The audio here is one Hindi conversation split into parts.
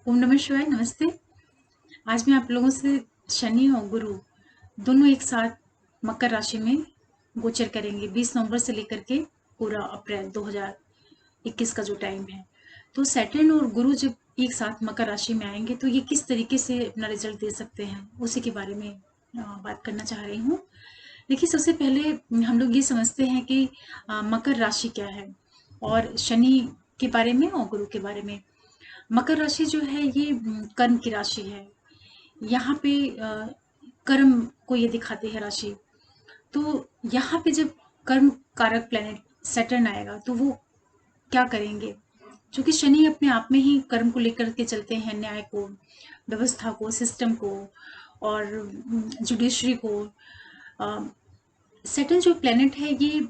ओम नमः शिवाय। नमस्ते। आज मैं आप लोगों से शनि और गुरु दोनों एक साथ मकर राशि में गोचर करेंगे 20 नवंबर से लेकर के पूरा अप्रैल 2021 का जो टाइम है। तो सैटर्न और गुरु जब एक साथ मकर राशि में आएंगे तो ये किस तरीके से अपना रिजल्ट दे सकते हैं, उसी के बारे में बात करना चाह रही हूँ। देखिए, सबसे पहले हम लोग ये समझते हैं कि मकर राशि क्या है और शनि के बारे में और गुरु के बारे में। मकर राशि जो है ये कर्म की राशि है। यहाँ पे कर्म को ये दिखाती है राशि। तो यहाँ पे जब कर्म कारक प्लेनेट सैटर्न आएगा तो वो क्या करेंगे? क्योंकि शनि अपने आप में ही कर्म को लेकर के चलते हैं, न्याय को, व्यवस्था को, सिस्टम को और जुडिशरी को। सैटर्न जो प्लेनेट है ये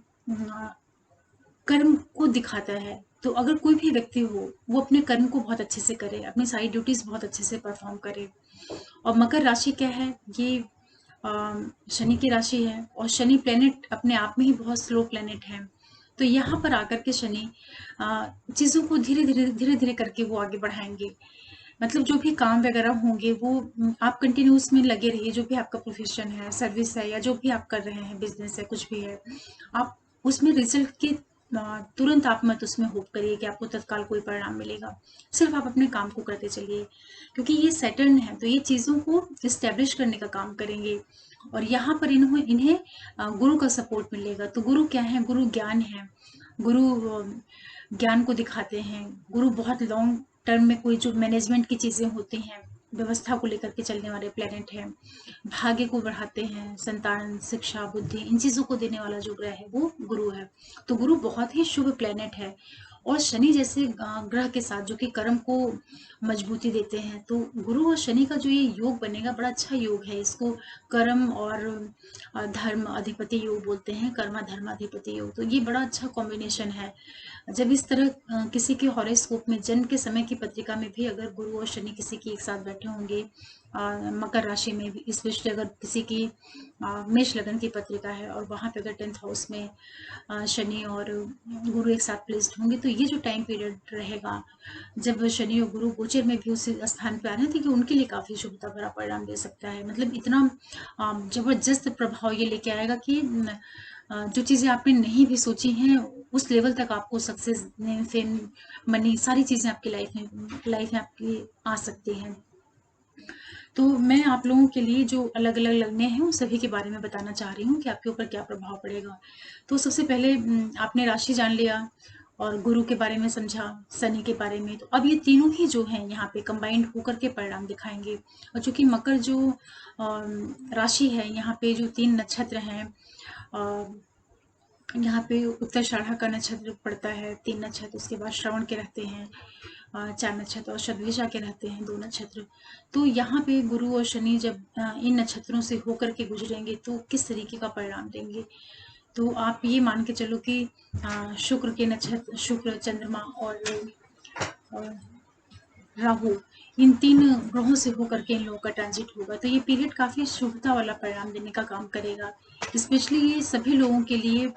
कर्म को दिखाता है। तो अगर कोई भी व्यक्ति हो वो अपने कर्म को बहुत अच्छे से करे, अपनी सारी ड्यूटीज बहुत अच्छे से परफॉर्म करे। और मकर राशि क्या है? ये शनि की राशि है और शनि प्लेनेट अपने आप में ही बहुत स्लो प्लेनेट है। तो यहाँ पर आकर के शनि चीजों को धीरे धीरे करके वो आगे बढ़ाएंगे। मतलब जो भी काम वगैरह होंगे वो आप कंटिन्यूस में लगे रहिए। जो भी आपका प्रोफेशन है, सर्विस है या जो भी आप कर रहे हैं, बिजनेस है, कुछ भी है, आप उसमें रिजल्ट के तुरंत आप मत उसमें होप करिए कि आपको तत्काल कोई परिणाम मिलेगा। सिर्फ आप अपने काम को करते चलिए, क्योंकि ये सैटर्न है तो ये चीजों को इस्टेब्लिश करने का काम करेंगे। और यहाँ पर इन्हें इन्हें गुरु का सपोर्ट मिलेगा। तो गुरु क्या है? गुरु ज्ञान है। गुरु ज्ञान को दिखाते हैं। गुरु बहुत लॉन्ग टर्म में कोई जो मैनेजमेंट की चीजें होती हैं, व्यवस्था को लेकर के चलने वाले प्लेनेट हैं। भाग्य को बढ़ाते हैं, संतान, शिक्षा, बुद्धि, इन चीजों को देने वाला जो ग्रह है वो गुरु है। तो गुरु बहुत ही शुभ प्लेनेट है। और शनि जैसे ग्रह के साथ जो कि कर्म को मजबूती देते हैं, तो गुरु और शनि का जो ये योग बनेगा बड़ा अच्छा योग है। इसको कर्म और धर्म अधिपति योग बोलते हैं, कर्मा धर्म अधिपति योग। तो ये बड़ा अच्छा कॉम्बिनेशन है। जब इस तरह किसी के हॉरोस्कोप में जन्म के समय की पत्रिका में भी अगर गुरु और शनि किसी की एक साथ बैठे होंगे, मकर राशि में भी, स्पेशली अगर किसी की मेष लगन की पत्रिका है और वहां पे अगर 10th हाउस में शनि और गुरु एक साथ प्लेस्ड होंगे, तो ये जो टाइम पीरियड रहेगा जब शनि और गुरु गोचर में भी उस स्थान पे आ रहे थे, कि उनके लिए काफी शुभता भरा परिणाम दे सकता है। मतलब इतना जबरदस्त प्रभाव ये लेके आएगा कि जो चीजें आपने नहीं भी सोची हैं उस लेवल तक आपको सक्सेस, फेम, मनी, सारी चीजें आपकी लाइफ में आपकी आ सकती हैं। तो मैं आप लोगों के लिए जो अलग अलग लगने हैं उन सभी के बारे में बताना चाह रही हूँ कि आपके ऊपर क्या प्रभाव पड़ेगा। तो सबसे पहले आपने राशि जान लिया और गुरु के बारे में समझा, शनि के बारे में। तो अब ये तीनों ही जो हैं यहाँ पे कंबाइंड होकर के परिणाम दिखाएंगे। और चूंकि मकर जो राशि है, यहाँ पे जो 3 नक्षत्र हैं, यहाँ पे उत्तराषाढ़ा का नक्षत्र पड़ता है, 3 नक्षत्र। उसके बाद श्रवण के रहते हैं 4 नक्षत्र और शतभिषा के रहते हैं 2 नक्षत्र। तो यहाँ पे गुरु और शनि जब इन नक्षत्रों से होकर के गुजरेंगे तो किस तरीके का परिणाम देंगे? तो आप ये मान के चलो कि शुक्र के नक्षत्र, शुक्र, चंद्रमा और राहु, इन 3 ग्रहों से होकर के इन लोगों का ट्रांजिट होगा। तो ये पीरियड काफी शुभता वाला परिणाम देने का काम करेगा। स्पेशली ये सभी लोगों के लिए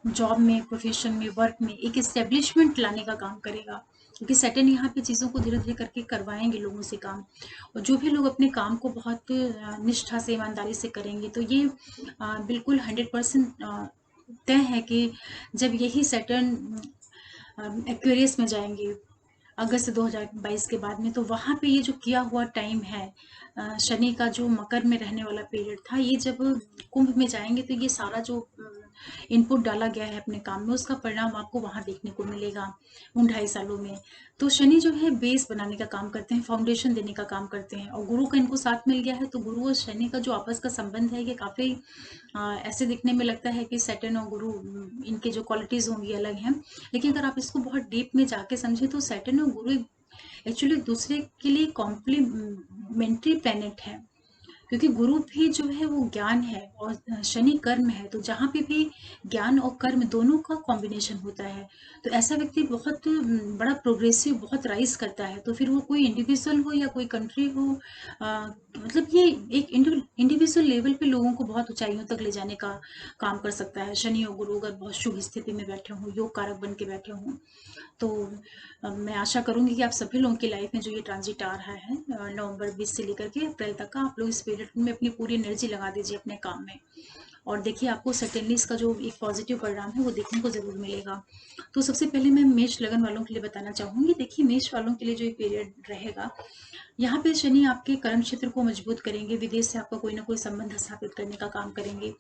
जॉब में, प्रोफेशन में, वर्क में एक एस्टेब्लिशमेंट लाने का काम करेगा, क्योंकि सैटर्न यहाँ पे चीजों को धीरे धीरे करके करवाएंगे लोगों से काम। और जो भी लोग अपने काम को बहुत निष्ठा से, ईमानदारी से करेंगे, तो ये बिल्कुल 100% तय है कि जब यही सैटर्न एक्वेरियस में जाएंगे अगस्त 2022 के बाद में, तो वहां पे ये जो किया हुआ टाइम है, शनि का जो मकर में रहने वाला पीरियड था, ये जब कुंभ में जाएंगे तो ये सारा जो इनपुट डाला गया है अपने काम में, उसका परिणाम आपको वहां देखने को मिलेगा उन 2.5 सालों में। तो शनि जो है बेस बनाने का काम करते हैं, फाउंडेशन देने का काम करते हैं। और गुरु का इनको साथ मिल गया है, तो गुरु और शनि का जो आपस का संबंध है ये काफी ऐसे दिखने में लगता है कि सैटर्न और गुरु, इनके जो क्वालिटीज होंगी अलग हैं। लेकिन अगर आप इसको बहुत डीप में जाके समझे तो सैटर्न और गुरु एक्चुअली दूसरे के लिए कॉम्प्लीमेंट्री प्लेनेट है। क्योंकि गुरु भी जो है वो ज्ञान है और शनि कर्म है, तो जहाँ पे भी ज्ञान और कर्म दोनों का कॉम्बिनेशन होता है, तो ऐसा व्यक्ति बहुत बड़ा प्रोग्रेसिव, बहुत राइज करता है। तो फिर वो कोई इंडिविजुअल हो या कोई कंट्री हो, मतलब ये एक इंडिविजुअल लेवल पे लोगों को बहुत ऊंचाइयों तक ले जाने का काम कर सकता है। शनि और गुरु अगर बहुत शुभ स्थिति में बैठे हों, योग कारक बन के बैठे हों, तो मैं आशा करूंगी कि आप सभी लोगों की लाइफ में जो ये ट्रांजिट आ रहा है नवंबर 20 से लेकर के अप्रैल तक का, आप लोग इस पीरियड में अपनी पूरी एनर्जी लगा दीजिए अपने काम में, और देखिए आपको सर्टेनली इसका जो एक पॉजिटिव परिणाम है वो देखने को जरूर मिलेगा। तो सबसे पहले मैं मेष लगन वालों के लिए बताना चाहूंगी। देखिए मेष वालों के लिए जो ये पीरियड रहेगा, यहाँ पे शनि आपके कर्म क्षेत्र को मजबूत करेंगे, विदेश से आपका कोई ना कोई संबंध स्थापित करने का काम करेंगे,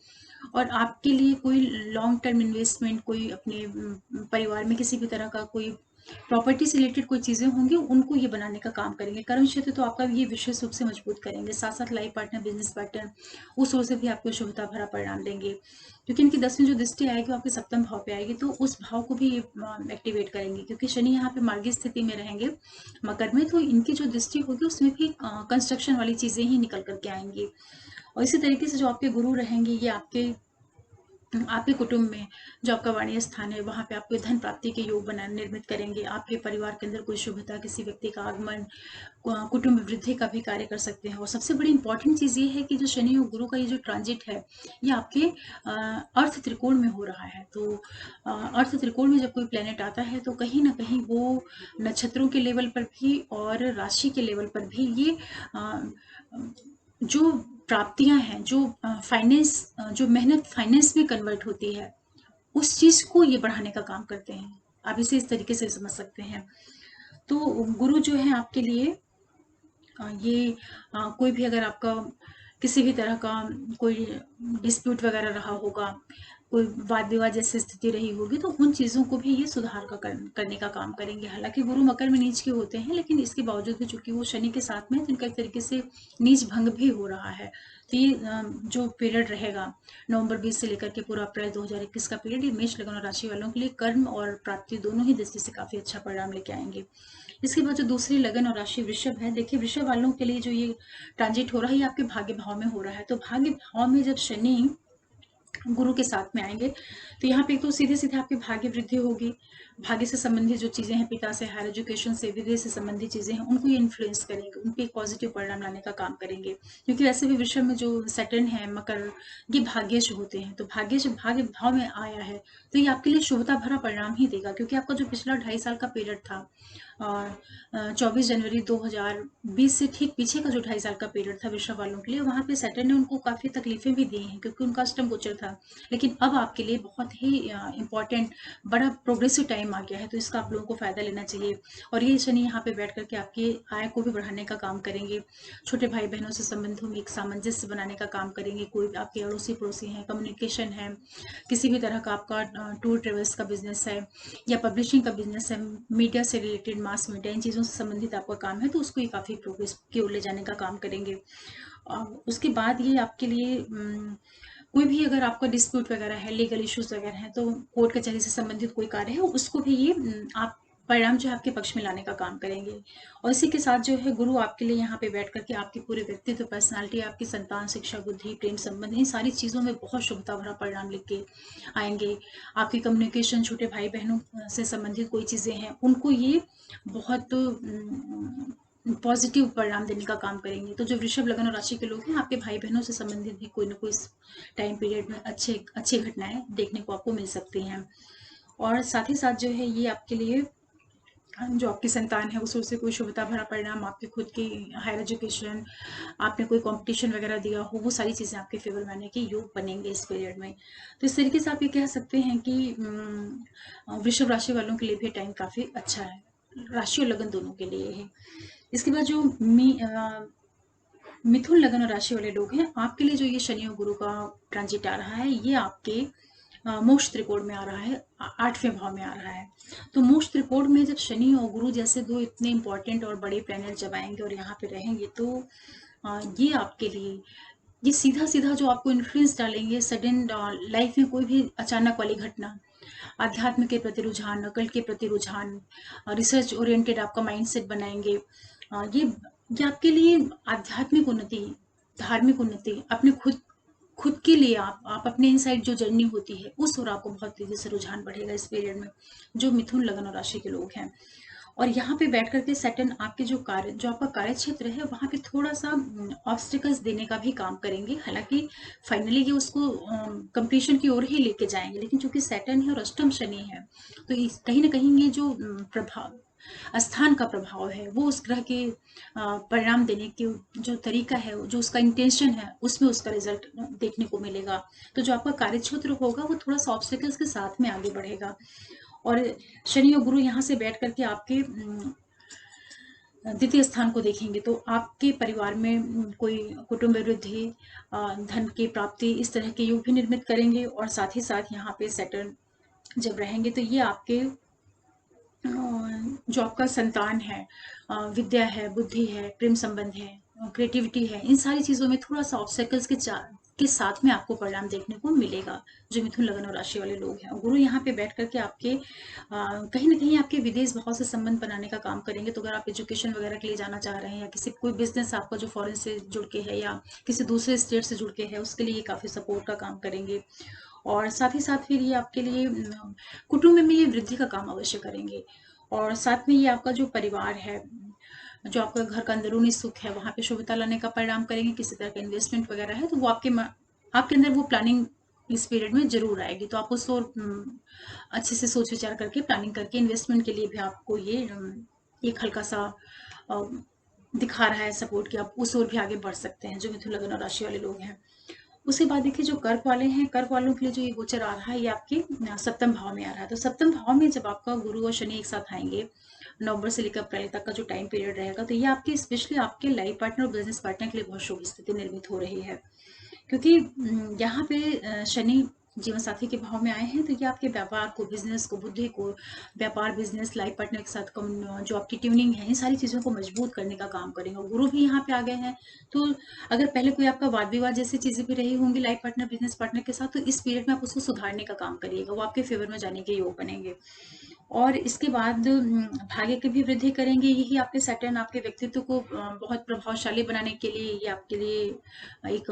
और आपके लिए कोई लॉन्ग टर्म इन्वेस्टमेंट, कोई अपने परिवार में किसी भी तरह का कोई प्रॉपर्टी से रिलेटेड कोई चीजें होंगी, उनको ये बनाने का काम करेंगे। कर्म क्षेत्र तो आपका ये विशेष रूप से मजबूत करेंगे। साथ साथ लाइफ पार्टनर, बिजनेस पार्टनर, उस ओर से भी आपको शुभता भरा परिणाम देंगे, क्योंकि इनकी 10वीं जो दृष्टि आएगी वो आपके सप्तम भाव पे आएगी, तो उस भाव को भी एक्टिवेट करेंगे, क्योंकि शनि यहाँ पे मार्गी स्थिति में रहेंगे मकर में, तो इनकी जो दृष्टि होगी उसमें भी कंस्ट्रक्शन वाली चीजें ही निकल करके आएंगी। और इसी तरीके से जो आपके गुरु रहेंगे, ये आपके कुटुंब में जो आपका वाणिज्य स्थान है वहां पे आपको धन प्राप्ति के योग बना निर्मित करेंगे। आपके परिवार के अंदर कोई शुभता, किसी व्यक्ति का आगमन, कुटुंब वृद्धि का भी कार्य कर सकते हैं। और सबसे बड़ी इंपॉर्टेंट चीज ये है कि जो शनि और गुरु का ये जो ट्रांजिट है, ये आपके अर्थ त्रिकोण में हो रहा है। तो अर्थ त्रिकोण में जब कोई प्लेनेट आता है तो कहीं ना कहीं वो नक्षत्रों के लेवल पर भी और राशि के लेवल पर भी ये जो प्राप्तियां हैं, जो फाइनेंस, जो मेहनत फाइनेंस में कन्वर्ट होती है, उस चीज को ये बढ़ाने का काम करते हैं। आप इसे इस तरीके से समझ सकते हैं। तो गुरु जो है आपके लिए ये कोई भी अगर आपका किसी भी तरह का कोई डिस्प्यूट वगैरह रहा होगा, कोई वाद विवाद जैसी स्थिति रही होगी, तो उन चीजों को भी ये सुधार करने का काम करेंगे। हालांकि गुरु मकर में नीच के होते हैं, लेकिन इसके बावजूद भी चूंकि वो शनि के साथ में, तो इनका एक तरीके से नीच भंग भी हो रहा है। तो ये जो पीरियड रहेगा नवंबर 20 से लेकर के पूरा अप्रैल 2021 का पीरियड, ये मेष लगन और राशि वालों के लिए कर्म और प्राप्ति दोनों ही दृष्टि से काफी अच्छा परिणाम लेके आएंगे। इसके बाद जो दूसरी लगन और राशि वृषभ है, देखिए वृषभ वालों के लिए जो ये ट्रांजिट हो रहा है, ये आपके भाग्य भाव में हो रहा है। तो भाग्य भाव में जब शनि गुरु के साथ में आएंगे, तो यहाँ पे तो सीधे सीधे आपकी भाग्य वृद्धि होगी। भाग्य से संबंधित जो चीजें हैं, पिता से, हायर एजुकेशन से, विदेश से संबंधित चीजें हैं, उनको ये इन्फ्लुएंस करेंगे, उनपे एक पॉजिटिव परिणाम लाने का काम करेंगे। क्योंकि वैसे भी वृषभ में जो सैटर्न है, मकर, ये भाग्यश होते हैं, तो भाग्यश भाग्य भाव में आया है, तो ये आपके लिए शुभता भरा परिणाम ही देगा। क्योंकि आपका जो पिछला 2.5 साल का पीरियड था, 24 जनवरी 2020 से ठीक पीछे का जो 2.5 साल का पीरियड था वृषभ वालों के लिए, वहां पे सैटर्न ने उनको काफी तकलीफें भी दी हैं, क्योंकि उनका अष्टम गोचर था। लेकिन अब आपके लिए बहुत ही इंपॉर्टेंट बड़ा प्रोग्रेसिव टाइम आ गया है, तो इसका आप लोगों को फायदा लेना चाहिए। और ये शनि यहाँ पे बैठ करके आपकी आय को भी बढ़ाने का काम करेंगे। छोटे भाई बहनों से संबंधों में एक सामंजस्य बनाने का काम करेंगे। कोई आपके अड़ोसी पड़ोसी हैं, कम्युनिकेशन है, किसी भी तरह का आपका टूर ट्रेवल्स का बिजनेस है या पब्लिशिंग का बिजनेस है, मीडिया से रिलेटेड, मास मीडिया, इन चीज़ों से संबंधित आपका काम है, तो उसको ये काफ़ी प्रोग्रेस की ओर ले जाने का काम करेंगे। उसके बाद ये आपके लिए कोई भी अगर आपका डिस्प्यूट वगैरह है, लीगल इश्यूज वगैरह हैं, तो कोर्ट कचहरी से संबंधित कोई कार्य है, उसको भी ये आप परिणाम जो है आपके पक्ष में लाने का काम करेंगे। और इसी के साथ जो है गुरु आपके लिए यहाँ पे बैठ करके आपकी पूरे व्यक्तित्व, पर्सनालिटी, आपकी संतान, शिक्षा, बुद्धि, प्रेम संबंध, इन सारी चीजों में बहुत शुभता भरा परिणाम लेके आएंगे। आपकी कम्युनिकेशन, छोटे भाई बहनों से संबंधित कोई चीजें हैं, उनको ये बहुत पॉजिटिव परिणाम देने का काम करेंगे। तो जो वृषभ लगन और राशि के लोग हैं, आपके भाई बहनों से संबंधित भी कोई ना कोई टाइम पीरियड में अच्छे अच्छी घटनाएं देखने को आपको मिल सकती हैं। और साथ ही साथ जो है ये आपके लिए जो आपकी संतान है, उस ओर से कोई शुभता भरा परिणाम, आपके खुद की हायर एजुकेशन, आपने कोई कंपटीशन वगैरह दिया हो, वो सारी चीजें आपके फेवर में आने के योग बनेंगे इस पीरियड में। तो इस तरीके से आप ये कह सकते हैं कि वृषभ राशि वालों के लिए भी टाइम काफी अच्छा है, राशि और लगन दोनों के लिए है। इसके बाद जो मिथुन लगन और राशि वाले लोग हैं, आपके लिए जो ये शनि और गुरु का ट्रांजिट आ रहा है, ये आपके मोक्ष त्रिकोण में आ रहा है, 8वें भाव में आ रहा है। तो मोक्ष त्रिकोण में जब शनि और गुरु जैसे दो इतने इंपॉर्टेंट और बड़े प्लैनेट जब आएंगे और यहाँ पे रहेंगे, तो ये आपके लिए ये सीधा सीधा जो आपको इन्फ्लुएंस डालेंगे, सडन लाइफ में कोई भी अचानक वाली घटना, आध्यात्म के प्रति रुझान, अकल के प्रति रुझान, रिसर्च ओरिएंटेड आपका माइंडसेट बनाएंगे। ये आपके लिए आध्यात्मिक उन्नति, धार्मिक उन्नति, अपने खुद खुद के लिए आप अपने इनसाइड जो जर्नी होती है उस ओर आपको बहुत तेजी से रुझान बढ़ेगा इस पीरियड में, जो मिथुन लगन और राशि के लोग हैं। और यहाँ पे बैठ करके सैटर्न आपके जो आपका कार्य क्षेत्र है वहां पे थोड़ा सा ऑब्स्टिकल्स देने का भी काम करेंगे। हालांकि फाइनली ये उसको कंप्लीशन की ओर ही लेके जाएंगे, लेकिन चूंकि सैटर्न है और अष्टम शनि है, तो कहीं ना कहीं ये जो प्रभाव स्थान का प्रभाव है वो उस ग्रह के परिणाम देने के जो तरीका है, जो उसका इंटेंशन है, उसमें उसका रिजल्ट देखने को मिलेगा। तो जो आपका कार्य क्षेत्र होगा वो थोड़ा सा ऑब्स्टिकल्स के साथ में आगे बढ़ेगा। और शनि और गुरु यहाँ से बैठ करके आपके द्वितीय स्थान को देखेंगे, तो आपके परिवार में कोई कुटुंब वृद्धि, धन की प्राप्ति, इस तरह के योग भी निर्मित करेंगे। और साथ ही साथ यहाँ पे सैटर्न जब रहेंगे तो ये आपके जो आपका संतान है, विद्या है, बुद्धि है, प्रेम संबंध है, क्रिएटिविटी है, इन सारी चीजों में थोड़ा सा ऑब्स्टेकल्स के साथ में आपको परिणाम देखने को मिलेगा, जो मिथुन लगन और राशि वाले लोग हैं। गुरु यहाँ पे बैठ करके आपके कहीं ना कहीं आपके विदेश भाव से संबंध बनाने का काम करेंगे। तो अगर आप एजुकेशन वगैरह के लिए जाना चाह रहे हैं, या किसी कोई बिजनेस आपका जो फॉरेन से जुड़ के है या किसी दूसरे स्टेट से जुड़ के है, उसके लिए ये काफी सपोर्ट का काम करेंगे। और साथ ही साथ फिर ये आपके लिए कुटुंब में ये वृद्धि का काम अवश्य करेंगे। और साथ में ये आपका जो परिवार है, जो आपका घर का अंदरूनी सुख है, वहां पे शुभता लाने का परिणाम करेंगे। किसी तरह का इन्वेस्टमेंट वगैरह है तो वो आपके अंदर वो प्लानिंग इस पीरियड में जरूर आएगी। तो आप उस ओर अच्छे से सोच विचार करके प्लानिंग करके इन्वेस्टमेंट के लिए भी आपको ये एक हल्का सा अ, दिखा रहा है सपोर्ट, कि आप उस ओर भी आगे बढ़ सकते हैं, जो मिथुन लगन और राशि वाले लोग हैं। उसके बाद देखिए जो कर्क वाले हैं, कर्क वालों के लिए जो ये गोचर आ रहा है, ये आपके सप्तम भाव में आ रहा है। तो सप्तम भाव में जब आपका गुरु और शनि एक साथ आएंगे, नवंबर से लेकर अप्रैल तक का जो टाइम पीरियड रहेगा, तो ये आपके स्पेशली आपके लाइफ पार्टनर और बिजनेस पार्टनर के लिए बहुत शुभ स्थिति निर्मित हो रही है। क्योंकि यहाँ पे शनि जीवन साथी के भाव में आए हैं, तो ये आपके व्यापार को, बिजनेस को, बुद्धि को, व्यापार, बिजनेस, लाइफ पार्टनर के साथ जो आपकी ट्यूनिंग है, इन सारी चीजों को मजबूत करने का काम करेंगे। और गुरु भी यहाँ पे आ गए हैं, तो अगर पहले कोई आपका वाद विवाद जैसी चीजें भी रही होंगी लाइफ पार्टनर, बिजनेस पार्टनर के साथ, तो इस पीरियड में आप उसको सुधारने का काम करिएगा, वो आपके फेवर में जाने के योग बनेंगे। और इसके बाद भाग्य की भी वृद्धि करेंगे। यही आपके सैटर्न आपके व्यक्तित्व को बहुत प्रभावशाली बनाने के लिए, ये आपके लिए एक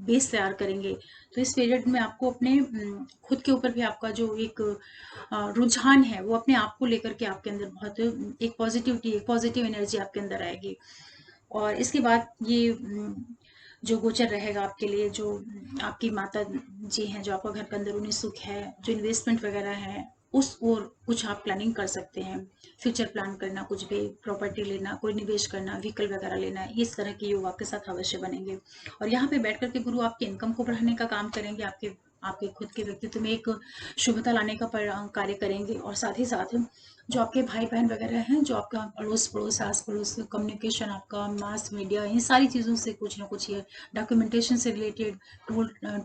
बेस तैयार करेंगे। तो इस पीरियड में आपको अपने खुद के ऊपर भी आपका जो एक रुझान है, वो अपने आप को लेकर के आपके अंदर बहुत एक पॉजिटिविटी, एक पॉजिटिव एनर्जी आपके अंदर आएगी। और इसके बाद ये जो गोचर रहेगा आपके लिए, जो आपकी माता जी हैं, जो आपका घर का अंदरूनी सुख है, जो इन्वेस्टमेंट वगैरह है, उस ओर कुछ आप प्लानिंग कर सकते हैं। फ्यूचर प्लान करना, कुछ भी प्रॉपर्टी लेना, कोई निवेश करना, व्हीकल वगैरह लेना, इस तरह के योग आपके साथ अवश्य बनेंगे। और यहाँ पे बैठ करके गुरु आपके इनकम को बढ़ाने का काम करेंगे, आपके आपके खुद के व्यक्तित्व में एक शुभता लाने का कार्य करेंगे। और साथ ही साथ जो आपके भाई बहन वगैरह हैं, जो आपका अड़ोस पड़ोस, आस पड़ोस, कम्युनिकेशन, आपका मास मीडिया, इन सारी चीज़ों से कुछ ना कुछ, ये डॉक्यूमेंटेशन से रिलेटेड,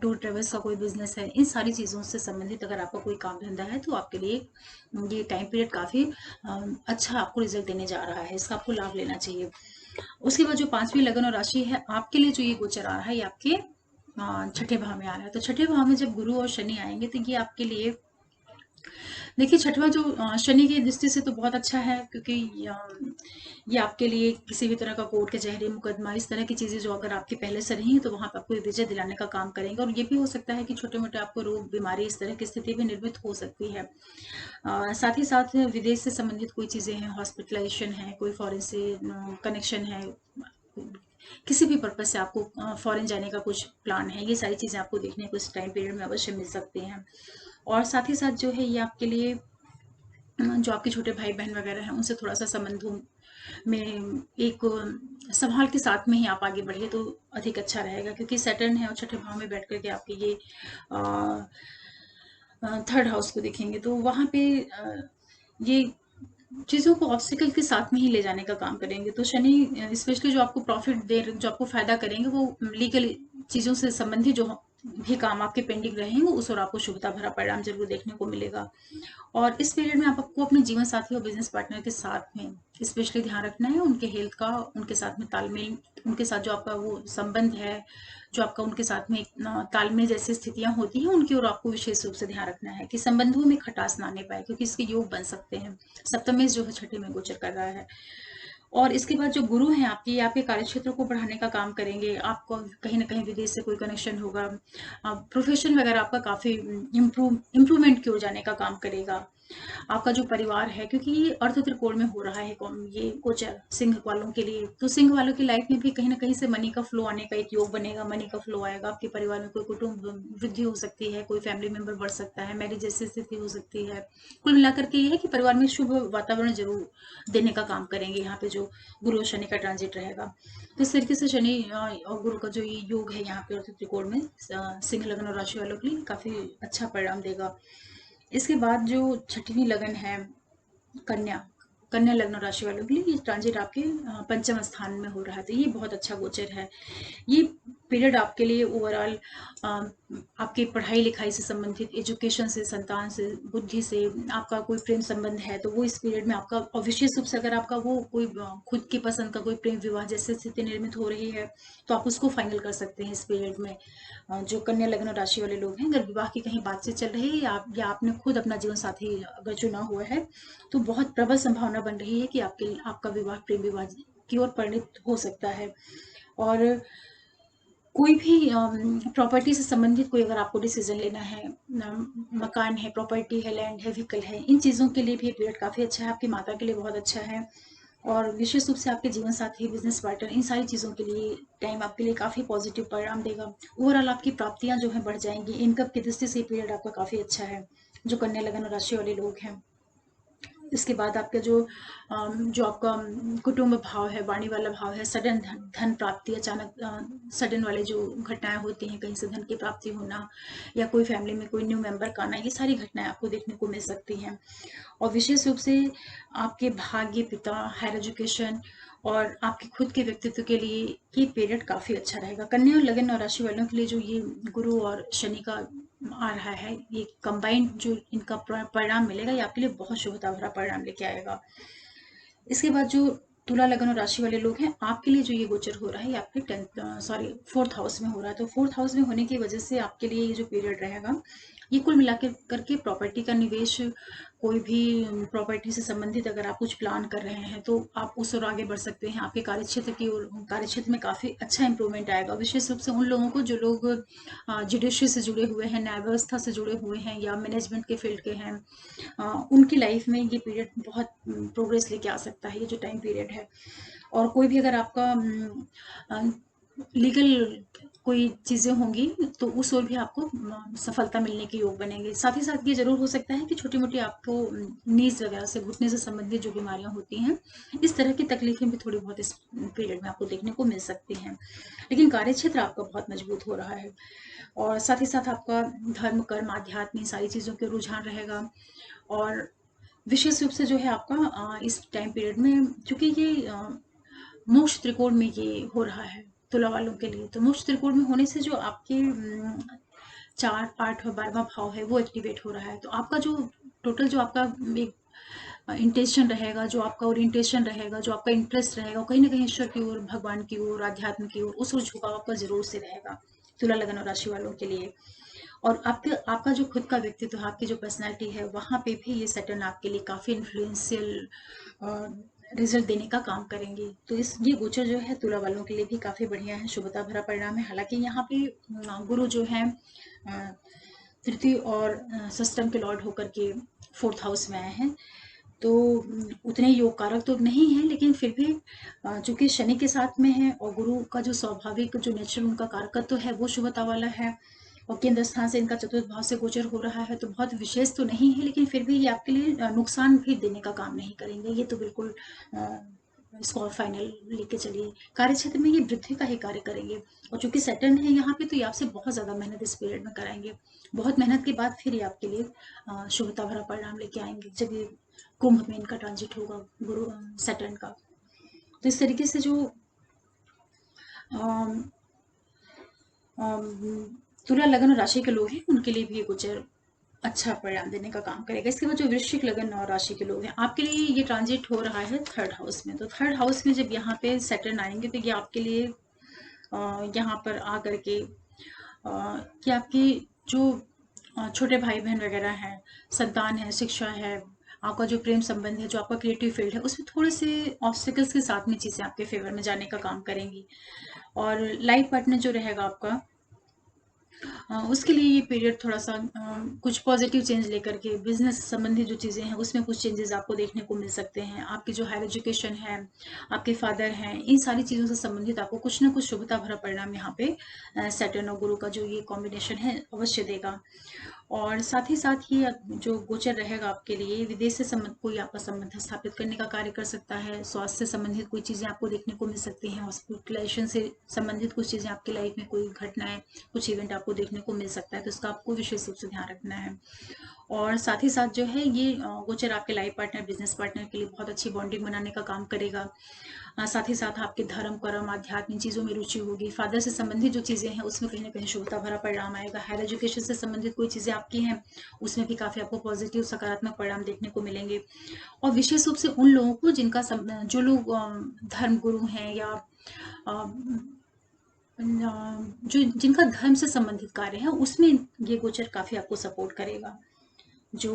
टूर ट्रेवल्स का कोई बिजनेस है, इन सारी चीज़ों से संबंधित अगर आपका कोई काम धंधा है, तो आपके लिए ये टाइम पीरियड काफ़ी अच्छा आपको रिजल्ट देने जा रहा है, इसका आपको लाभ लेना चाहिए। उसके बाद जो पांचवी लगन और राशि है आपके लिए, जो ये गोचर आ रहा है, ये आपके छठे भाव में आ रहा है। तो छठे भाव में जब गुरु और शनि आएंगे, तो ये आपके लिए देखिए छठवां जो शनि की दृष्टि से तो बहुत अच्छा है, क्योंकि ये आपके लिए किसी भी तरह का कोर्ट कचहरी, मुकदमा, इस तरह की चीजें जो अगर आपके पहले से रही हैं, तो वहां पर आपको विजय दिलाने का काम करेंगे। और ये भी हो सकता है कि छोटे मोटे आपको रोग, बीमारी, इस तरह की स्थिति भी निर्मित हो सकती है। साथ ही साथ विदेश से संबंधित कोई चीजें हैं, हॉस्पिटलाइजेशन है, कोई फॉरेन से कनेक्शन है, किसी भी पर्पज से आपको फॉरेन जाने का कुछ प्लान है, ये सारी चीजें आपको देखने को इस टाइम पीरियड में अवश्य मिल सकती हैं। और साथ ही साथ जो है ये आपके लिए जो आपके छोटे भाई बहन वगैरह हैं, उनसे थोड़ा सा संबंधों में एक संभाल के साथ में ही आप आगे बढ़िए, तो अधिक अच्छा रहेगा। क्योंकि सैटर्न है और छठे भाव में बैठ करके आपके ये थर्ड हाउस को देखेंगे, तो वहां पे ये चीजों को ऑब्स्टिकल के साथ में ही ले जाने का काम करेंगे। तो शनि स्पेशली जो आपको प्रॉफिट दे, जो आपको फायदा करेंगे, वो लीगल चीजों से संबंधित जो भी काम आपके पेंडिंग रहेंगे, उस और आपको शुभता भरा परिणाम जरूर देखने को मिलेगा। और इस पीरियड में आपको अपने जीवन साथी और बिजनेस पार्टनर के साथ में स्पेशली ध्यान रखना है, उनके हेल्थ का, उनके साथ में तालमेल, उनके साथ जो आपका वो संबंध है, जो आपका उनके साथ में एक तालमेल जैसी स्थितियां होती हैं, उनकी ओर आपको विशेष रूप से ध्यान रखना है कि संबंधों में खटास ना आने पाए, क्योंकि इसके योग बन सकते हैं। सप्तमेश जो है छठे में गोचर कर रहा है। और इसके बाद जो गुरु हैं आपके, ये आपके कार्यक्षेत्र को बढ़ाने का काम करेंगे। आपको कहीं न कहीं विदेश से कोई कनेक्शन होगा। प्रोफ़ेशन वगैरह आपका काफ़ी इम्प्रूवमेंट की ओर जाने का काम करेगा। आपका जो परिवार है, क्योंकि ये अर्ध त्रिकोण में हो रहा है ये गोचर सिंह वालों के लिए, तो सिंह वालों की लाइफ में भी कहीं ना कहीं से मनी का फ्लो आने का एक योग बनेगा। मनी का फ्लो आएगा, आपके परिवार में कोई कुटुंब वृद्धि हो सकती है, कोई फैमिली मेंबर बढ़ सकता है, मैरिज जैसी स्थिति हो सकती है। कुल मिलाकर के ये है कि परिवार में शुभ वातावरण जरूर देने का काम करेंगे यहाँ पे जो गुरु और शनि का ट्रांजिट रहेगा। तो इस तरीके से शनि और गुरु का जो ये योग है यहाँ पे अर्ध त्रिकोण में सिंह लग्न और राशि वालों के लिए काफी अच्छा परिणाम देगा। इसके बाद जो छठवीं लगन है कन्या, कन्या लग्न राशि वालों के लिए ये ट्रांजिट आपके पंचम स्थान में हो रहा है, तो ये बहुत अच्छा गोचर है। ये पीरियड आपके लिए ओवरऑल आपकी पढ़ाई लिखाई से संबंधित, एजुकेशन से, संतान से, बुद्धि से, आपका कोई प्रेम संबंध है तो वो इस पीरियड में आपका, और विशेष रूप से अगर आपका वो कोई खुद की पसंद का कोई प्रेम विवाह जैसे स्थिति निर्मित हो रही है तो आप उसको फाइनल कर सकते हैं इस पीरियड में। जो कन्या लग्न राशि वाले लोग हैं, अगर विवाह की कहीं बातचीत चल रही है या आपने खुद अपना जीवन साथी अगर चुना हुआ है तो बहुत प्रबल संभावना बन रही है कि आपका विवाह प्रेम विवाह की ओर परिणित हो सकता है। और कोई भी प्रॉपर्टी से संबंधित कोई अगर आपको डिसीजन लेना है, मकान है, प्रॉपर्टी है, लैंड है, व्हीकल है, इन चीज़ों के लिए भी ये पीरियड काफ़ी अच्छा है। आपकी माता के लिए बहुत अच्छा है, और विशेष रूप से आपके जीवन साथी, बिजनेस पार्टनर, इन सारी चीज़ों के लिए टाइम आपके लिए काफ़ी पॉजिटिव परिणाम देगा। ओवरऑल आपकी प्राप्तियां जो है बढ़ जाएंगी। इनकम की दृष्टि से ये पीरियड आपका काफ़ी अच्छा है जो कन्या लग्न राशि वाले लोग हैं। इसके बाद आपका जो आपका कुटुंब भाव है, वाणी वाला भाव है, सडन धन प्राप्ति, अचानक सडन वाले जो घटनाएं होती हैं, कहीं से धन की प्राप्ति होना या कोई फैमिली में कोई न्यू मेंबर का आना, ये सारी घटनाएं आपको देखने को मिल सकती हैं। और विशेष रूप से आपके भाग्य, पिता, हायर एजुकेशन और आपके खुद के व्यक्तित्व के लिए ये पीरियड काफी अच्छा रहेगा। कन्या और लग्न और राशि वालों के लिए जो ये गुरु और शनि का आ रहा है, ये कंबाइंड जो इनका परिणाम मिलेगा, ये आपके लिए बहुत शुभता भरा परिणाम लेके आएगा। इसके बाद जो तुला लग्न और राशि वाले लोग हैं, आपके लिए जो ये गोचर हो रहा है, ये आपके फोर्थ हाउस में हो रहा है। तो फोर्थ हाउस में होने की वजह से आपके लिए ये जो पीरियड रहेगा, ये कुल मिलाकर करके प्रॉपर्टी का निवेश, कोई भी प्रॉपर्टी से संबंधित अगर आप कुछ प्लान कर रहे हैं तो आप उस ओर आगे बढ़ सकते हैं। आपके कार्यक्षेत्र की ओर, कार्यक्षेत्र में काफी अच्छा इंप्रूवमेंट आएगा। विशेष रूप से उन लोगों को जो लोग जुडिशरी से जुड़े हुए हैं, न्याय व्यवस्था से जुड़े हुए हैं या मैनेजमेंट के फील्ड के हैं, उनकी लाइफ में ये पीरियड बहुत प्रोग्रेस लेके आ सकता है, ये जो टाइम पीरियड है। और कोई भी अगर आपका लीगल कोई चीजें होंगी तो उस ओर भी आपको सफलता मिलने के योग बनेंगे। साथ ही साथ ये जरूर हो सकता है कि छोटी मोटी आपको नीज वगैरह से, घुटने से संबंधित जो बीमारियां होती हैं, इस तरह की तकलीफें भी थोड़ी बहुत इस पीरियड में आपको देखने को मिल सकती हैं। लेकिन कार्यक्षेत्र आपका बहुत मजबूत हो रहा है, और साथ ही साथ आपका धर्म, कर्म, आध्यात्म, सारी चीजों के रुझान रहेगा। और विशेष रूप से जो है आपका इस टाइम पीरियड में, क्योंकि ये मोक्ष त्रिकोण में ये हो रहा है तुला वालों के लिए, तो मोक्ष त्रिकोण में होने से जो आपके 4, 8 और 12वां भाव है वो एक्टिवेट हो रहा है। तो आपका जो टोटल जो आपका एक इंटेंशन रहेगा, जो आपका ओरिएंटेशन रहेगा, जो आपका इंटरेस्ट रहेगा, कहीं ना कहीं ईश्वर की ओर, भगवान की ओर, आध्यात्म की ओर, उस ओर झुकाव आपका जरूर से रहेगा तुला लगन और राशि वालों के लिए। और आपका जो खुद का व्यक्तित्व है, आपकी जो पर्सनैलिटी है, वहां पे भी ये सैटर्न आपके लिए काफी इन्फ्लुएंशियल रिजल्ट देने का काम करेंगे। तो ये गोचर जो है तुला वालों के लिए भी काफी बढ़िया है, शुभता भरा परिणाम है। हालांकि यहाँ पे गुरु जो है तृतीय और सष्टम के लॉर्ड होकर के फोर्थ हाउस में आए हैं, तो उतने योग कारक तो नहीं है, लेकिन फिर भी चूंकि शनि के साथ में है और गुरु का जो स्वाभाविक जो नेचर उनका कारकत्व है वो शुभता वाला है, और केंद्र स्थान से इनका चतुर्थ भाव से गोचर हो रहा है, तो बहुत विशेष तो नहीं है, लेकिन फिर भी ये आपके लिए नुकसान भी देने का काम नहीं करेंगे। ये तो बिल्कुल इसको फाइनल लेके चलिए। कार्य क्षेत्र में ये वृद्धि का ही कार्य करेंगे, और चूंकि सैटर्न है यहाँ पे तो ये आपसे बहुत ज्यादा मेहनत इस पीरियड में कराएंगे। बहुत मेहनत के बाद फिर ये आपके लिए शुभता भरा परिणाम लेके आएंगे जब ये कुंभ में इनका ट्रांजिट होगा गुरु सैटर्न का। तो इस तरीके से जो तुला लगन और राशि के लोग हैं उनके लिए भी ये गोचर अच्छा परिणाम देने का काम करेगा। इसके बाद जो वृश्चिक लगन और राशि के लोग हैं, आपके लिए ये ट्रांजिट हो रहा है थर्ड हाउस में। तो थर्ड हाउस में जब यहाँ पे सैटर्न आएंगे तो ये आपके लिए यहाँ पर आकर के कि आपकी जो छोटे भाई बहन वगैरह हैं, संतान है, शिक्षा है, आपका जो प्रेम संबंध है, जो आपका क्रिएटिव फील्ड है, उसमें थोड़े से ऑब्स्टिकल्स के साथ में चीज़ें आपके फेवर में जाने का काम करेंगी। और लाइफ पार्टनर जो रहेगा आपका, उसके लिए ये पीरियड थोड़ा-सा कुछ पॉजिटिव चेंज लेकर के बिज़नेस संबंधी जो चीज़ें हैं, उसमें कुछ चेंजेज़ आपको देखने को मिल सकते हैं। आपकी जो हायर एजुकेशन है, आपके फादर हैं, इन सारी चीज़ों से संबंधित आपको कुछ ना कुछ शुभता भरा परिणाम यहाँ पे सैटर्न और गुरु का जो ये कॉम्बिनेशन है, अवश्य देगा। और साथ ही साथ ये जो गोचर रहेगा आपके लिए, विदेश से संबंध कोई आपका संबंध स्थापित करने का कार्य कर सकता है। स्वास्थ्य से संबंधित कोई चीज़ें आपको देखने को मिल सकती हैं। हॉस्पिटलाइजेशन से संबंधित कुछ चीज़ें आपकी लाइफ में, कोई घटनाएं, कुछ इवेंट आपको देखने को मिल सकता है, तो इसका आपको विशेष रूप से ध्यान रखना है। और साथ ही साथ जो है ये गोचर आपके लाइफ पार्टनर, बिजनेस पार्टनर के लिए बहुत अच्छी बॉन्डिंग बनाने का काम करेगा। साथ ही साथ आपके धर्म, कर्म, आध्यात्म इन चीज़ों में रुचि होगी। फादर से संबंधित जो चीज़ें हैं उसमें कहीं ना कहीं शुभता भरा परिणाम आएगा। हायर एजुकेशन से संबंधित कोई चीज़ें आपकी हैं, उसमें भी काफ़ी आपको पॉजिटिव सकारात्मक परिणाम देखने को मिलेंगे। और विशेष रूप से उन लोगों को जिनका जो लोग धर्म गुरु हैं या जो जिनका धर्म से संबंधित कार्य है, उसमें ये गोचर काफ़ी आपको सपोर्ट करेगा। जो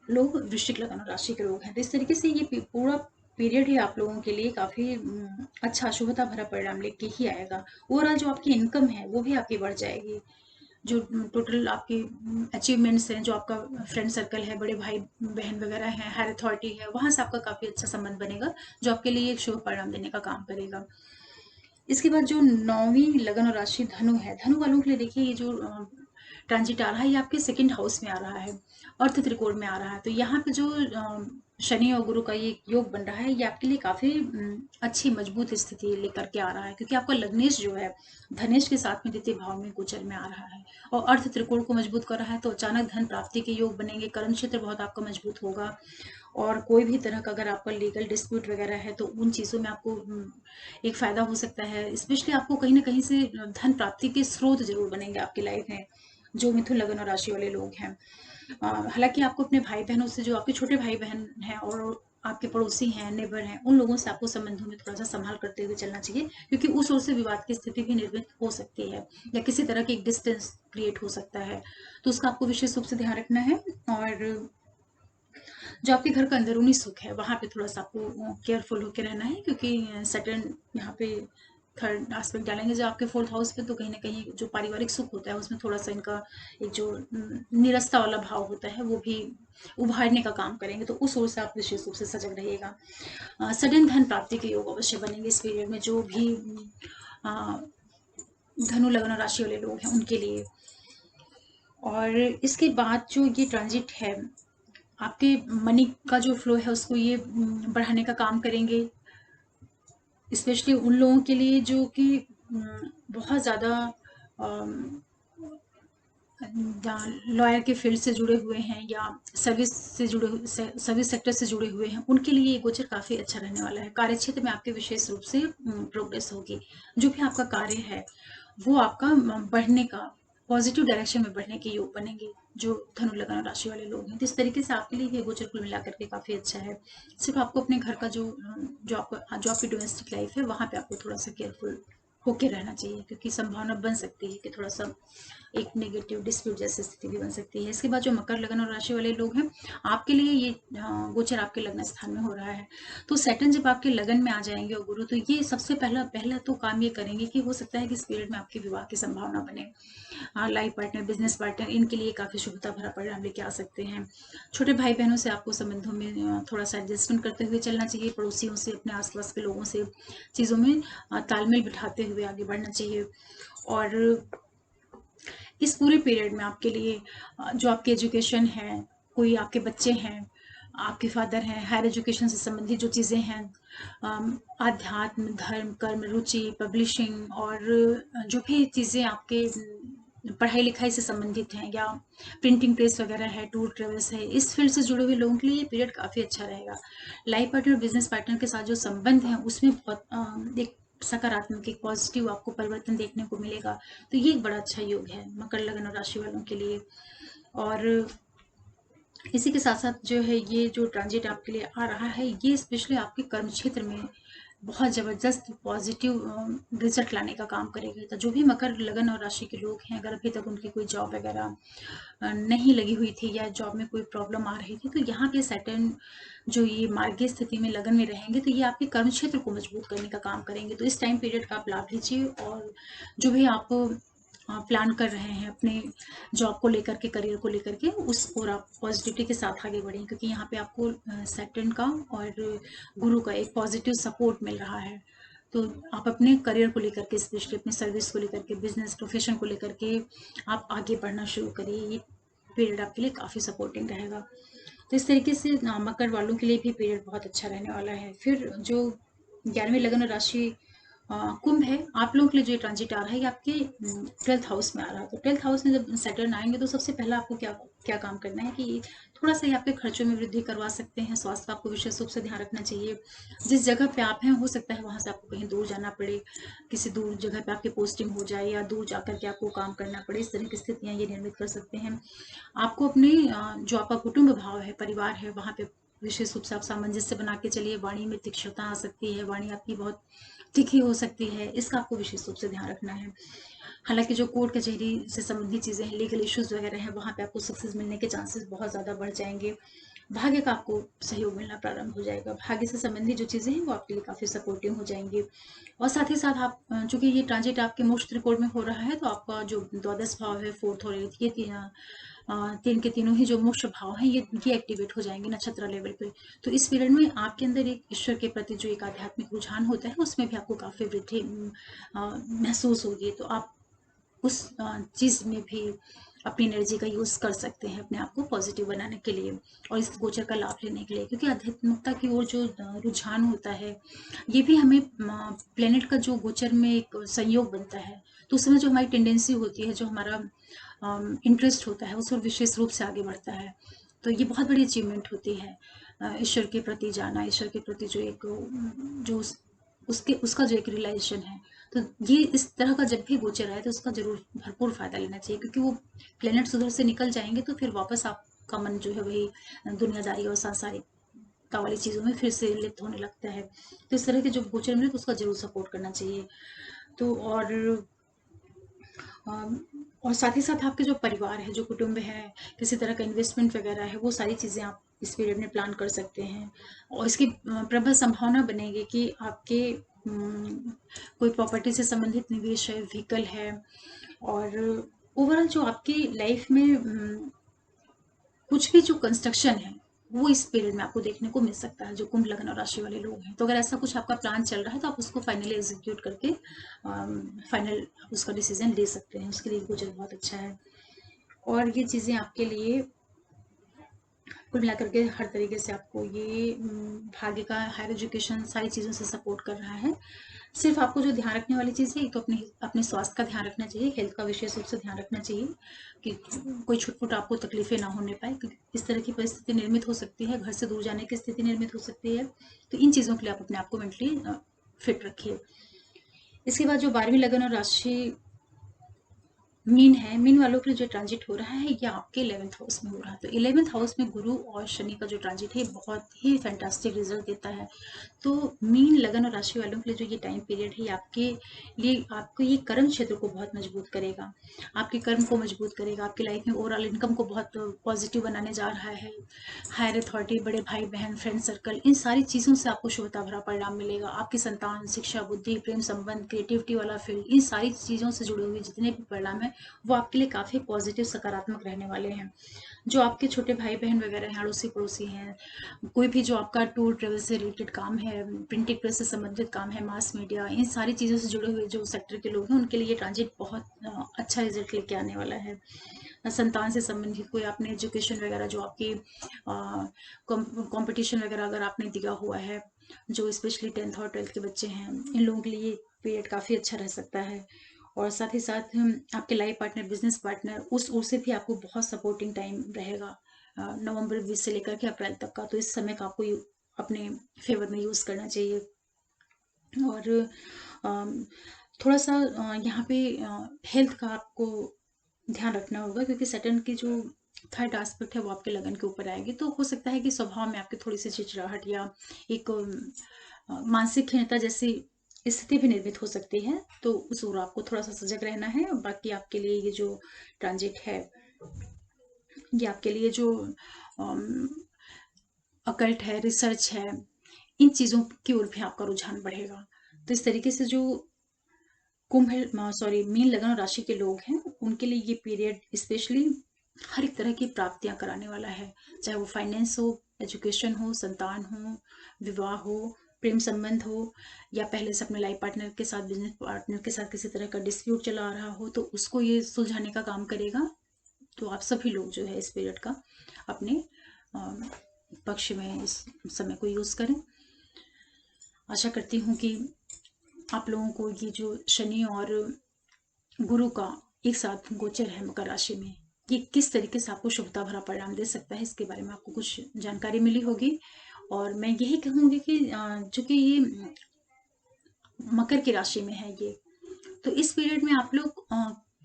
लोग वृश्चिक लगन राशि के लोग हैं, तो इस तरीके से ये पूरा पीरियड ही आप लोगों के लिए काफी अच्छा शुभता भरा परिणाम लेके ही आएगा। ओवरऑल जो आपकी इनकम है वो भी आपकी बढ़ जाएगी। जो टोटल आपकी अचीवमेंट्स हैं, जो आपका फ्रेंड सर्कल है, बड़े भाई बहन वगैरह हैं, हायर अथॉरिटी है, वहां से आपका काफी अच्छा संबंध बनेगा, जो आपके लिए एक शुभ परिणाम देने का काम करेगा। इसके बाद जो 9वीं लगन और राशि धनु है, धनु वालों के लिए देखिए ये जो ट्रांजिट आ रहा है, ये आपके सेकंड हाउस में आ रहा है, अर्थ त्रिकोण में आ रहा है। तो यहाँ पे जो शनि और गुरु का ये योग बन रहा है, ये आपके लिए काफी अच्छी मजबूत स्थिति लेकर के आ रहा है, क्योंकि आपका लग्नेश जो है धनेश के साथ में द्वितीय भाव में गोचर में आ रहा है और अर्थ त्रिकोण को मजबूत कर रहा है। तो अचानक धन प्राप्ति के योग बनेंगे, कर्म क्षेत्र बहुत आपका मजबूत होगा। और कोई भी तरह का अगर आपका लीगल डिस्प्यूट वगैरह है तो उन चीज़ों में आपको एक फायदा हो सकता है। स्पेशली आपको कहीं ना कहीं से धन प्राप्ति के स्रोत जरूर बनेंगे आपकी लाइफ में, जो मिथुन लगन और राशि वाले लोग हैं। हालांकि आपको अपने भाई बहनों से, जो आपके छोटे भाई बहन हैं और आपके पड़ोसी हैं, नेबर हैं, उन लोगों से आपको संबंधों में थोड़ा सा संभाल करते हुए चलना चाहिए, क्योंकि उस ओर से विवाद की स्थिति भी निर्मित हो सकती है या किसी तरह की एक डिस्टेंस क्रिएट हो सकता है, तो उसका आपको विशेष रूप से ध्यान रखना है। और जो आपके घर का अंदरूनी सुख है, वहां पे थोड़ा सा आपको केयरफुल होकर रहना है, क्योंकि सैटर्न यहाँ पे थर्ड एस्पेक्ट डालेंगे जो आपके फोर्थ हाउस पे, तो कहीं ना कहीं जो पारिवारिक सुख होता है उसमें थोड़ा सा इनका एक जो निरस्ता वाला भाव होता है वो भी उभारने का काम करेंगे, तो उस ओर से आप विशेष रूप से सजग रहिएगा। सडन धन प्राप्ति के योग अवश्य बनेंगे इस पीरियड में, जो भी अ, धनु लगन राशि वाले लोग हैं उनके लिए। और इसके बाद जो ये ट्रांजिट है, आपके मनी का जो फ्लो है उसको ये बढ़ाने का काम करेंगे, स्पेशली उन लोगों के लिए जो कि बहुत ज़्यादा लॉयर के फील्ड से जुड़े हुए हैं या सर्विस सेक्टर से जुड़े हुए हैं, उनके लिए ये गोचर काफ़ी अच्छा रहने वाला है। कार्य क्षेत्र में आपके विशेष रूप से प्रोग्रेस होगी। जो भी आपका कार्य है वो आपका बढ़ने का, पॉजिटिव डायरेक्शन में बढ़ने के योग बनेंगे, जो धनु लगन राशि वाले लोग हैं। तो इस तरीके से आपके लिए ये गोचर कुल मिलाकर के काफ़ी अच्छा है। सिर्फ आपको अपने घर का जो आपकी डोमेस्टिक लाइफ है वहाँ पे आपको थोड़ा सा केयरफुल होके रहना चाहिए, क्योंकि संभावना बन सकती है कि थोड़ा सा एक नेगेटिव डिस्प्यूट जैसी स्थिति भी बन सकती है। इसके बाद जो मकर लगन और राशि वाले लोग हैं, आपके लिए ये गोचर आपके लग्न स्थान में हो रहा है। तो सैटर्न जब आपके लगन में आ जाएंगे और गुरु, तो ये सबसे पहला तो काम ये करेंगे कि हो सकता है कि इस पीरियड में आपके विवाह की संभावना बने। लाइफ पार्टनर, बिजनेस पार्टनर, इनके लिए काफी शुभता भरा परिणाम लेके आ सकते हैं। छोटे भाई बहनों से आपको संबंधों में थोड़ा सा एडजस्टमेंट करते हुए चलना चाहिए। पड़ोसियों से, अपने आसपास के लोगों से चीजों में तालमेल बिठाते हुए आगे बढ़ना चाहिए। और इस पूरे पीरियड में आपके लिए जो आपकी एजुकेशन है, कोई आपके बच्चे हैं, आपके फादर हैं, हायर एजुकेशन से संबंधित जो चीज़ें हैं, आध्यात्म, धर्म, कर्म, रुचि, पब्लिशिंग और जो भी चीज़ें आपके पढ़ाई लिखाई से संबंधित हैं या प्रिंटिंग प्रेस वगैरह है, टूर ट्रेवल्स है, इस फील्ड से जुड़े हुए लोगों के लिए ये पीरियड काफ़ी अच्छा रहेगा। लाइफ पार्टनर, बिजनेस पार्टनर के साथ जो संबंध है उसमें एक सकारात्मक, एक पॉजिटिव आपको परिवर्तन देखने को मिलेगा। तो ये एक बड़ा अच्छा योग है मकर लगन और राशि वालों के लिए। और इसी के साथ साथ जो है ये जो ट्रांजिट आपके लिए आ रहा है, ये स्पेशली आपके कर्म क्षेत्र में बहुत ज़बरदस्त पॉजिटिव रिजल्ट लाने का काम करेगी। तो जो भी मकर लगन और राशि के लोग हैं, अगर अभी तक उनकी कोई जॉब वगैरह नहीं लगी हुई थी या जॉब में कोई प्रॉब्लम आ रही थी, तो यहाँ पे सैटर्न जो ये मार्गीय स्थिति में लगन में रहेंगे, तो ये आपके कर्म क्षेत्र को मजबूत करने का काम करेंगे। तो इस टाइम पीरियड का आप लाभ लीजिए और जो भी आप प्लान कर रहे हैं अपने जॉब को लेकर के, करियर को लेकर के, उस और आप पॉजिटिविटी के साथ आगे बढ़ें, क्योंकि यहाँ पे आपको सैटर्न का और गुरु का एक पॉजिटिव सपोर्ट मिल रहा है। तो आप अपने करियर को लेकर के, स्पेशली अपने सर्विस को लेकर के, बिजनेस प्रोफेशन को लेकर के आप आगे बढ़ना शुरू करिए। ये पीरियड आपके लिए काफ़ी सपोर्टिंग रहेगा। तो इस तरीके से मकर वालों के लिए भी पीरियड बहुत अच्छा रहने वाला है। फिर जो 11वीं लगन राशि कुंभ है, आप लोगों के लिए जो ट्रांजिट आ रहा है, ये आपके 12th हाउस में आ रहा है। तो 12th हाउस में जब सैटर्न आएंगे, तो सबसे पहला आपको क्या क्या काम करना है कि थोड़ा सा ये आपके खर्चों में वृद्धि करवा सकते हैं। स्वास्थ्य का आपको विशेष रूप से ध्यान रखना चाहिए। जिस जगह पे आप हैं, हो सकता है वहां से आपको कहीं दूर जाना पड़े, किसी दूर जगह पे आपकी पोस्टिंग हो जाए या दूर जाकर के आपको काम करना पड़े। इस तरह की स्थितियां ये निर्मित कर सकते हैं। आपको अपने जो आपका कुटुंब भाव है, परिवार है, वहां पे विशेष रूप से आप सामंजस्य बना के चलिए। वाणी में तीक्ष्णता आ सकती है, वाणी आपकी बहुत तीखी हो सकती है, इसका आपको विशेष रूप से ध्यान रखना है। हालांकि जो कोर्ट कचहरी से संबंधित चीजें हैं, लीगल इश्यूज वगैरह हैं, वहां पे आपको सक्सेस मिलने के चांसेस बहुत ज्यादा बढ़ जाएंगे। भाग्य का आपको सहयोग मिलना प्रारंभ हो जाएगा। भाग्य से संबंधित जो चीजें हैं वो आपके लिए काफी सपोर्टिव हो जाएंगी। और साथ ही साथ आप चूंकि ये ट्रांजिट आपके मोक्ष त्रिकोण में हो रहा है, तो आपका जो द्वादश भाव है, फोर्थ और एथ, ये तीन के तीनों ही जो मोक्ष भाव हैं, ये एक्टिवेट हो जाएंगे नक्षत्र लेवल पे। तो इस पीरियड में आपके अंदर एक ईश्वर के प्रति जो एक आध्यात्मिक रुझान होता है, उसमें भी आपको काफी वृद्धि महसूस होगी। तो आप उस चीज में भी अपनी एनर्जी का यूज कर सकते हैं अपने आप को पॉजिटिव बनाने के लिए और इस गोचर का लाभ लेने के लिए। क्योंकि आध्यात्मिकता की ओर जो रुझान होता है, ये भी हमें प्लेनेट का जो गोचर में एक संयोग बनता है, तो उसमें जो हमारी टेंडेंसी होती है, जो हमारा इंटरेस्ट होता है, उस पर विशेष रूप से आगे बढ़ता है। तो ये बहुत बड़ी अचीवमेंट होती है। ईश्वर के प्रति जाना, ईश्वर के प्रति जो एक जो उसके उसका जो एक रियलाइजेशन है। तो ये इस तरह का जब भी गोचर आए, तो उसका जरूर भरपूर फायदा लेना चाहिए, क्योंकि वो प्लेनेट्स उधर से निकल जाएंगे, तो फिर वापस आपका मन जो है वही दुनियादारी और सांसारिकता वाली चीजों में फिर से लिप्त होने लगता है। तो इस तरह के जो गोचर मिले, तो उसका जरूर सपोर्ट करना चाहिए। तो और साथ ही साथ आपके जो परिवार है, जो कुटुंब है, किसी तरह का इन्वेस्टमेंट वगैरह है, वो सारी चीज़ें आप इस पीरियड में प्लान कर सकते हैं। और इसकी प्रबल संभावना बनेगी कि आपके कोई प्रॉपर्टी से संबंधित निवेश है, व्हीकल है, और ओवरऑल जो आपकी लाइफ में कुछ भी जो कंस्ट्रक्शन है, वो इस पीरियड में आपको देखने को मिल सकता है, जो कुंभ लग्न और राशि वाले लोग हैं। तो अगर ऐसा कुछ आपका प्लान चल रहा है, तो आप उसको फाइनली एग्जीक्यूट करके फाइनल उसका डिसीजन ले सकते हैं। उसके लिए गोचर बहुत अच्छा है। और ये चीज़ें आपके लिए कुल मिलाकर के हर तरीके से आपको ये भाग्य का, हायर एजुकेशन, सारी चीज़ों से सपोर्ट कर रहा है। सिर्फ आपको जो ध्यान रखने वाली चीज़ है, एक तो अपने अपने स्वास्थ्य का ध्यान रखना चाहिए, हेल्थ का विशेष रूप से ध्यान रखना चाहिए कि कोई छुटपुट आपको तकलीफें ना होने पाए, क्योंकि इस तरह की परिस्थिति निर्मित हो सकती है, घर से दूर जाने की स्थिति निर्मित हो सकती है। तो इन चीज़ों के लिए आप अपने आप को मेंटली फिट रखिए। इसके बाद जो 12वीं लगन और राशि मीन है, मीन वालों के लिए जो ट्रांजिट हो रहा है, ये आपके 11th हाउस में हो रहा है। तो 11th हाउस में गुरु और शनि का जो ट्रांजिट है, बहुत ही फैंटास्टिक रिजल्ट देता है। तो मीन लगन और राशि वालों के लिए जो ये टाइम पीरियड है, आपके लिए आपको ये कर्म क्षेत्र को बहुत मजबूत करेगा, आपके कर्म को मजबूत करेगा, आपकी लाइफ में ओवरऑल इनकम को बहुत पॉजिटिव बनाने जा रहा है। हायर अथॉरिटी, बड़े भाई बहन, फ्रेंड सर्कल, इन सारी चीज़ों से आपको शुभता भरा परिणाम मिलेगा। आपकी संतान, शिक्षा, बुद्धि, प्रेम संबंध, क्रिएटिविटी वाला फील्ड, इन सारी चीज़ों से जुड़े हुए जितने भी परिणाम है, वो आपके लिए काफ़ी पॉजिटिव, सकारात्मक रहने वाले हैं। जो आपके छोटे भाई बहन वगैरह हैं, अड़ोसी पड़ोसी हैं, कोई भी जो आपका टूर ट्रेवल से रिलेटेड काम है, प्रिंटिंग प्रेस से संबंधित काम है, मास मीडिया, इन सारी चीज़ों से जुड़े हुए जो सेक्टर के लोग हैं, उनके लिए ये ट्रांजिट बहुत अच्छा रिजल्ट लेके आने वाला है। संतान से संबंधित कोई आपने एजुकेशन वगैरह, जो आपकी कंपटीशन वगैरह अगर आपने दिया हुआ है, जो स्पेशली 10th और 12th के बच्चे हैं, इन लोगों के लिए पीरियड काफ़ी अच्छा रह सकता है। और साथ ही साथ आपके लाइफ पार्टनर, बिजनेस पार्टनर, उस ओर से भी आपको बहुत सपोर्टिंग टाइम रहेगा, नवंबर 20 से लेकर के अप्रैल तक का। तो इस समय का आपको अपने फेवर में यूज़ करना चाहिए। और अम, थोड़ा सा यहाँ पे हेल्थ का आपको ध्यान रखना होगा, क्योंकि सैटर्न की जो थर्ड एस्पेक्ट है वो आपके लगन के ऊपर आएगी। तो हो सकता है कि स्वभाव में आपकी थोड़ी सी चिड़चिड़ाहट या एक मानसिक खिन्नता जैसी स्थिति भी निर्मित हो सकती है। तो उस ओर आपको थोड़ा सा सजग रहना है। और बाकी आपके लिए ये जो ट्रांजिट है, ये आपके लिए जो अकल्ट है, रिसर्च है, इन चीज़ों की ओर भी आपका रुझान बढ़ेगा। तो इस तरीके से जो मीन लगन और राशि के लोग हैं, उनके लिए ये पीरियड स्पेशली हर एक तरह की प्राप्तियां कराने वाला है। चाहे वो फाइनेंस हो, एजुकेशन हो, संतान हो, विवाह हो, प्रेम संबंध हो, या पहले से अपने लाइफ पार्टनर के साथ, बिजनेस पार्टनर के साथ किसी तरह का डिस्प्यूट चला आ रहा हो, तो उसको ये सुलझाने का काम करेगा। तो आप सभी लोग जो है इस पीरियड का अपने पक्ष में इस समय को यूज करें। आशा करती हूँ कि आप लोगों को ये जो शनि और गुरु का एक साथ गोचर है मकर राशि में, ये किस तरीके से आपको शुभता भरा परिणाम दे सकता है, इसके बारे में आपको कुछ जानकारी मिली होगी। और मैं यही कहूंगी कि चूंकि ये मकर की राशि में है ये, तो इस पीरियड में आप लोग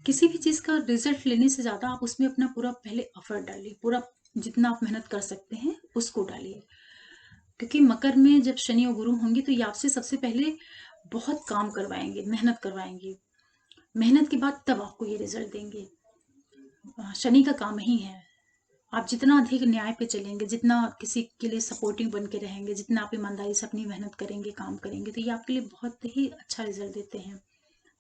किसी भी चीज का रिजल्ट लेने से ज्यादा आप उसमें अपना पूरा पहले एफर्ट डालिए, पूरा जितना आप मेहनत कर सकते हैं उसको डालिए। क्योंकि मकर में जब शनि और गुरु होंगे तो ये आपसे सबसे पहले बहुत काम करवाएंगे, मेहनत करवाएंगे। मेहनत के बाद तब आपको ये रिजल्ट देंगे। शनि का काम ही है। आप जितना अधिक न्याय पे चलेंगे, जितना किसी के लिए सपोर्टिव बन के रहेंगे, जितना आप ईमानदारी से अपनी मेहनत करेंगे, काम करेंगे, तो ये आपके लिए बहुत ही अच्छा रिजल्ट देते हैं।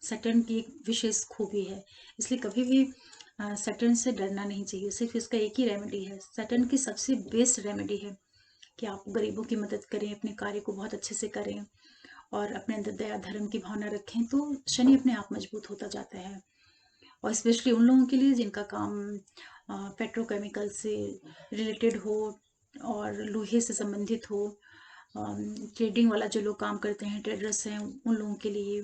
सैटर्न की एक विशेष खूबी है, इसलिए कभी भी सैटर्न से डरना नहीं चाहिए। सिर्फ इसका एक ही रेमेडी है, सैटर्न की सबसे बेस्ट रेमेडी है कि आप गरीबों की मदद करें, अपने कार्य को बहुत अच्छे से करें और अपने अंदर दया धर्म की भावना रखें, तो शनि अपने आप मजबूत होता जाता है। और स्पेशली उन लोगों के लिए जिनका काम पेट्रोकेमिकल से रिलेटेड हो और लोहे से संबंधित हो, ट्रेडिंग वाला जो लोग काम करते हैं, ट्रेडर्स हैं, उन लोगों के लिए,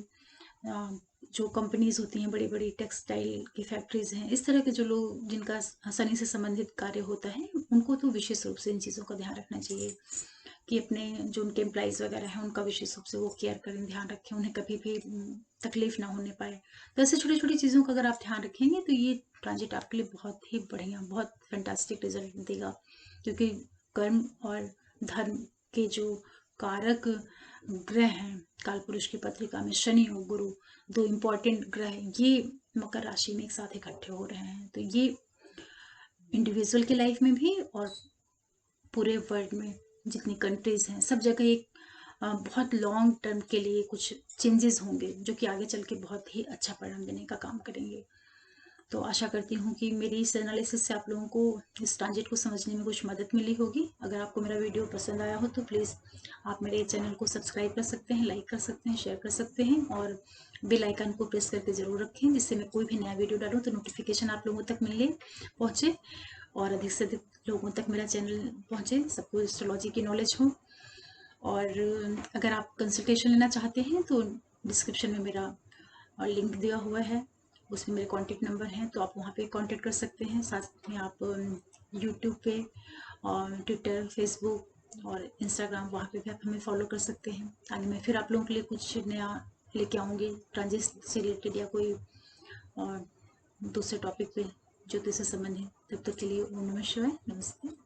जो कंपनीज होती हैं, बड़ी बड़ी टेक्सटाइल की फैक्ट्रीज हैं, इस तरह के जो लोग जिनका शनि से संबंधित कार्य होता है, उनको तो विशेष रूप से इन चीज़ों का ध्यान रखना चाहिए कि अपने जो उनके एम्प्लॉइज वगैरह हैं उनका विशेष रूप से वो केयर करें, ध्यान रखें, उन्हें कभी भी तकलीफ ना होने पाए। तो ऐसे छोटी छोटी चीज़ों का अगर आप ध्यान रखेंगे तो ये ट्रांजिट आपके लिए बहुत ही बढ़िया, बहुत फैंटास्टिक रिजल्ट देगा। क्योंकि कर्म और धर्म के जो कारक ग्रह हैं कालपुरुष की पत्रिका में, शनि और गुरु, दो इम्पोर्टेंट ग्रह, ये मकर राशि में एक साथ इकट्ठे हो रहे हैं। तो ये इंडिविजुअल की लाइफ में भी और पूरे वर्ल्ड में जितनी कंट्रीज हैं सब जगह एक बहुत लॉन्ग टर्म के लिए कुछ चेंजेस होंगे जो कि आगे चल के बहुत ही अच्छा परिणाम देने का काम करेंगे। तो आशा करती हूँ कि मेरी इस एनालिसिस से आप लोगों को इस ट्रांजिट को समझने में कुछ मदद मिली होगी। अगर आपको मेरा वीडियो पसंद आया हो तो प्लीज़ आप मेरे चैनल को सब्सक्राइब कर सकते हैं, लाइक कर सकते हैं, शेयर कर सकते हैं और बेल आइकन को प्रेस करके ज़रूर रखें, जिससे मैं कोई भी नया वीडियो डालूँ तो नोटिफिकेशन आप लोगों तक पहुँचे और अधिक से अधिक लोगों तक मेरा चैनल पहुँचे, सबको एस्ट्रोलॉजी की नॉलेज हो। और अगर आप कंसल्टेशन लेना चाहते हैं तो डिस्क्रिप्शन में मेरा लिंक दिया हुआ है, उसमें मेरे कॉन्टेक्ट नंबर हैं, तो आप वहाँ पे कांटेक्ट कर सकते हैं। साथ में आप यूट्यूब पे और ट्विटर, फेसबुक और इंस्टाग्राम, वहाँ पे भी आप हमें फॉलो कर सकते हैं। आगे मैं फिर आप लोगों के लिए कुछ नया लेके आऊँगी ट्रांजिट से रिलेटेड या कोई और दूसरे टॉपिक पे ज्योतिष से संबंधित। तब तक के लिए ओम नमः शिवाय, नमस्ते।